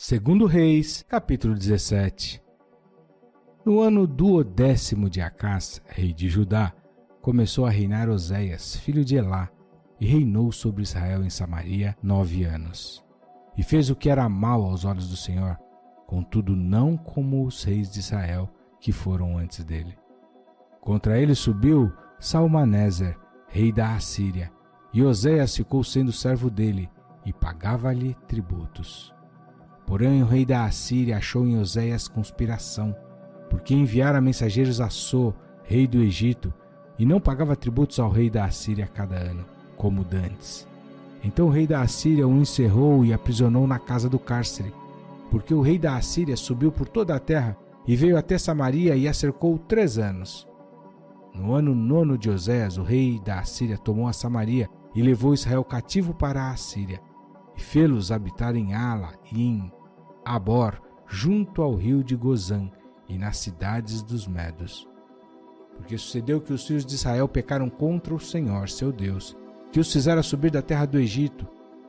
Segundo Reis, capítulo 17. No ano 12º de Acás, rei de Judá, começou a reinar Oséias, filho de Elá, e reinou sobre Israel em Samaria 9 anos. E fez o que era mal aos olhos do Senhor, contudo não como os reis de Israel que foram antes dele. Contra ele subiu Salmaneser, rei da Assíria, e Oséias ficou sendo servo dele, e pagava-lhe tributos. Porém o rei da Assíria achou em Oséias conspiração, porque enviara mensageiros a So, rei do Egito, e não pagava tributos ao rei da Assíria cada ano, como dantes. Então o rei da Assíria o encerrou e aprisionou na casa do cárcere, porque o rei da Assíria subiu por toda a terra e veio até Samaria e a cercou 3 anos. No ano 9º de Oséias, o rei da Assíria tomou a Samaria e levou Israel cativo para a Assíria, e fê-los habitar em Ala e em Abor, junto ao rio de Gozã, e nas cidades dos Medos. Porque sucedeu que os filhos de Israel pecaram contra o Senhor, seu Deus, que os fizera subir da terra do Egito,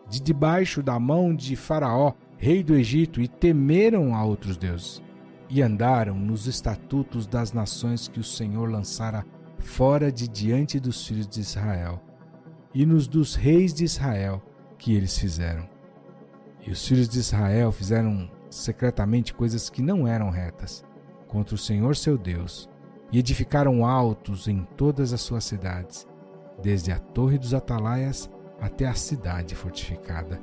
de debaixo da mão de Faraó, rei do Egito, e temeram a outros deuses, e andaram nos estatutos das nações que o Senhor lançara fora de diante dos filhos de Israel, e nos dos reis de Israel que eles fizeram. E os filhos de Israel fizeram secretamente coisas que não eram retas contra o Senhor seu Deus, e edificaram altos em todas as suas cidades, desde a torre dos atalaias até a cidade fortificada.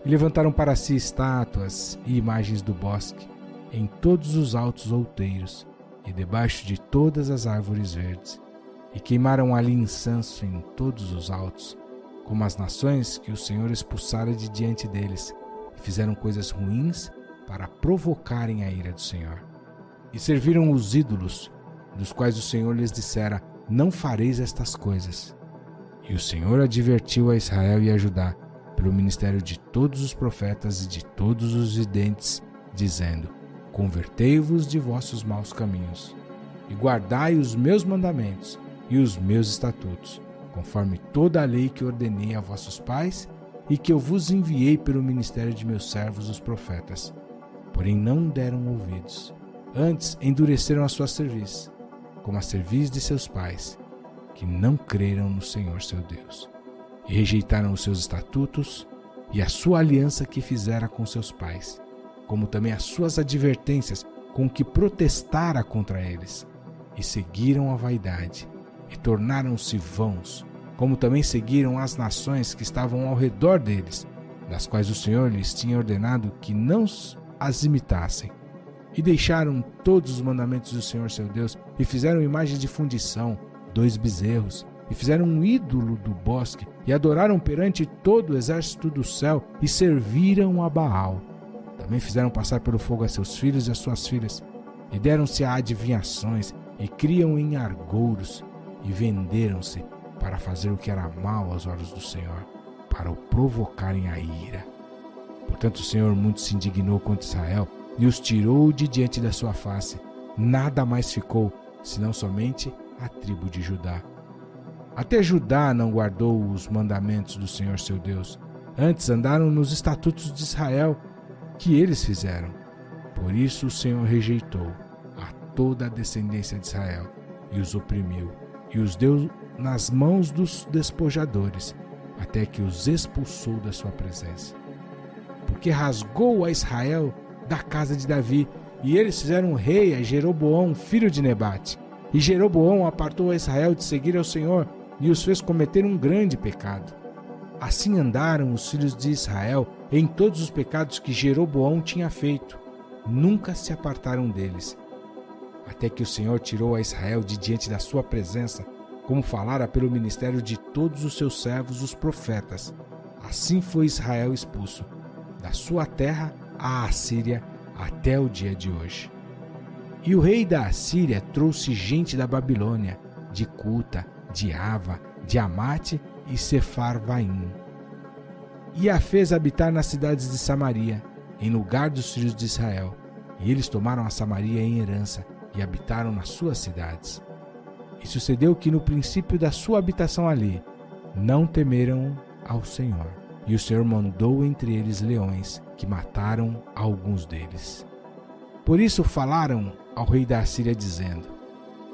E levantaram para si estátuas e imagens do bosque, em todos os altos outeiros, e debaixo de todas as árvores verdes, e queimaram ali incenso em todos os altos, como as nações que o Senhor expulsara de diante deles, e fizeram coisas ruins para provocarem a ira do Senhor. E serviram os ídolos, dos quais o Senhor lhes dissera: não fareis estas coisas. E o Senhor advertiu a Israel e a Judá, pelo ministério de todos os profetas e de todos os videntes, dizendo: convertei-vos de vossos maus caminhos, e guardai os meus mandamentos e os meus estatutos, conforme toda a lei que ordenei a vossos pais e que eu vos enviei pelo ministério de meus servos os profetas. Porém não deram ouvidos, antes endureceram a sua cerviz, como a cerviz de seus pais, que não creram no Senhor seu Deus, e rejeitaram os seus estatutos e a sua aliança que fizera com seus pais, como também as suas advertências com que protestara contra eles, e seguiram a vaidade, e tornaram-se vãos, como também seguiram as nações que estavam ao redor deles, das quais o Senhor lhes tinha ordenado que não as imitassem. E deixaram todos os mandamentos do Senhor seu Deus, e fizeram imagens de fundição, 2 bezerros, e fizeram um ídolo do bosque, e adoraram perante todo o exército do céu, e serviram a Baal. Também fizeram passar pelo fogo a seus filhos e as suas filhas, e deram-se a adivinhações, e criam em argouros, e venderam-se para fazer o que era mal aos olhos do Senhor, para o provocarem a ira. Portanto o Senhor muito se indignou contra Israel, e os tirou de diante da sua face. Nada mais ficou, senão somente a tribo de Judá. Até Judá não guardou os mandamentos do Senhor seu Deus, antes andaram nos estatutos de Israel, que eles fizeram. Por isso o Senhor rejeitou a toda a descendência de Israel, e os oprimiu, e os deu nas mãos dos despojadores, até que os expulsou da sua presença. Porque rasgou a Israel da casa de Davi, e eles fizeram rei a Jeroboão, filho de Nebate. E Jeroboão apartou a Israel de seguir ao Senhor, e os fez cometer um grande pecado. Assim andaram os filhos de Israel em todos os pecados que Jeroboão tinha feito. Nunca se apartaram deles, até que o Senhor tirou a Israel de diante da sua presença, como falara pelo ministério de todos os seus servos, os profetas. Assim foi Israel expulso da sua terra à Assíria até o dia de hoje. E o rei da Assíria trouxe gente da Babilônia, de Cuta, de Ava, de Amate e Sefarvaim, e a fez habitar nas cidades de Samaria, em lugar dos filhos de Israel. E eles tomaram a Samaria em herança e habitaram nas suas cidades. E sucedeu que no princípio da sua habitação ali, não temeram ao Senhor, e o Senhor mandou entre eles leões, que mataram alguns deles. Por isso falaram ao rei da Assíria, dizendo: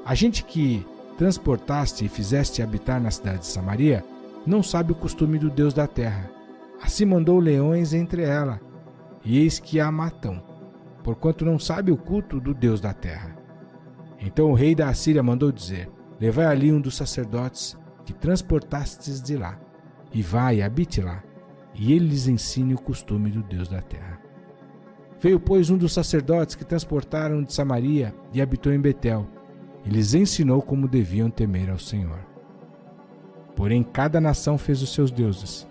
a gente que transportaste e fizeste habitar na cidade de Samaria não sabe o costume do Deus da terra. Assim mandou leões entre ela, e eis que a matam, porquanto não sabe o culto do Deus da terra. Então o rei da Assíria mandou dizer: levai ali um dos sacerdotes que transportastes de lá, e vai e habite lá, e ele lhes ensine o costume do Deus da terra. Veio, pois, um dos sacerdotes que transportaram de Samaria e habitou em Betel, e lhes ensinou como deviam temer ao Senhor. Porém, cada nação fez os seus deuses,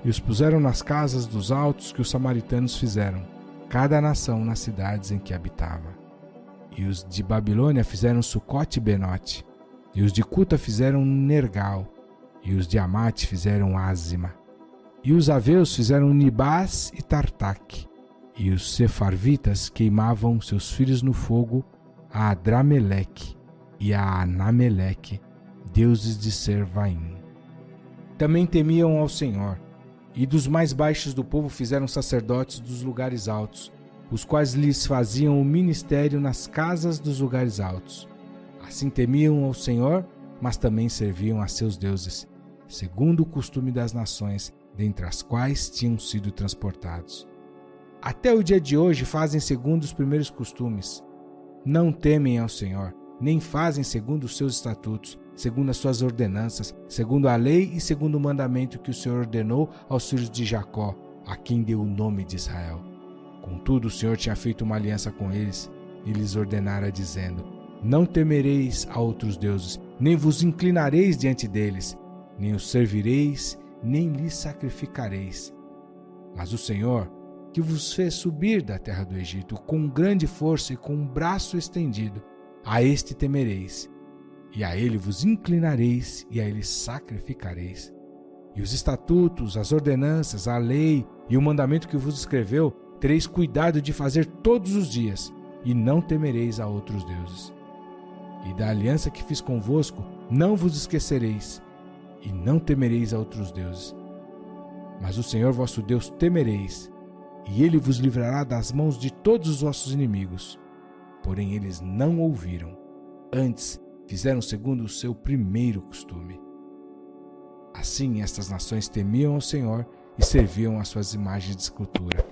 e os puseram nas casas dos altos que os samaritanos fizeram, cada nação nas cidades em que habitava. E os de Babilônia fizeram Sucote e Benote, e os de Cuta fizeram Nergal, e os de Amate fizeram Ázima, e os aveus fizeram Nibás e Tartaque, e os sefarvitas queimavam seus filhos no fogo a Adrameleque e a Anameleque, deuses de Servaim. Também temiam ao Senhor, e dos mais baixos do povo fizeram sacerdotes dos lugares altos, os quais lhes faziam o ministério nas casas dos lugares altos. Assim temiam ao Senhor, mas também serviam a seus deuses, segundo o costume das nações, dentre as quais tinham sido transportados. Até o dia de hoje fazem segundo os primeiros costumes. Não temem ao Senhor, nem fazem segundo os seus estatutos, segundo as suas ordenanças, segundo a lei e segundo o mandamento que o Senhor ordenou aos filhos de Jacó, a quem deu o nome de Israel. Contudo, o Senhor tinha feito uma aliança com eles e lhes ordenara, dizendo: não temereis a outros deuses, nem vos inclinareis diante deles, nem os servireis, nem lhes sacrificareis. Mas o Senhor, que vos fez subir da terra do Egito com grande força e com um braço estendido, a este temereis, e a ele vos inclinareis, e a ele sacrificareis. E os estatutos, as ordenanças, a lei e o mandamento que vos escreveu, tereis cuidado de fazer todos os dias, e não temereis a outros deuses. E da aliança que fiz convosco, não vos esquecereis, e não temereis a outros deuses. Mas o Senhor vosso Deus temereis, e ele vos livrará das mãos de todos os vossos inimigos. Porém eles não ouviram, antes fizeram segundo o seu primeiro costume. Assim estas nações temiam ao Senhor e serviam às suas imagens de escultura.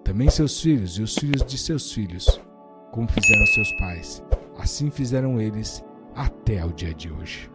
Também seus filhos e os filhos de seus filhos, como fizeram seus pais, assim fizeram eles até o dia de hoje.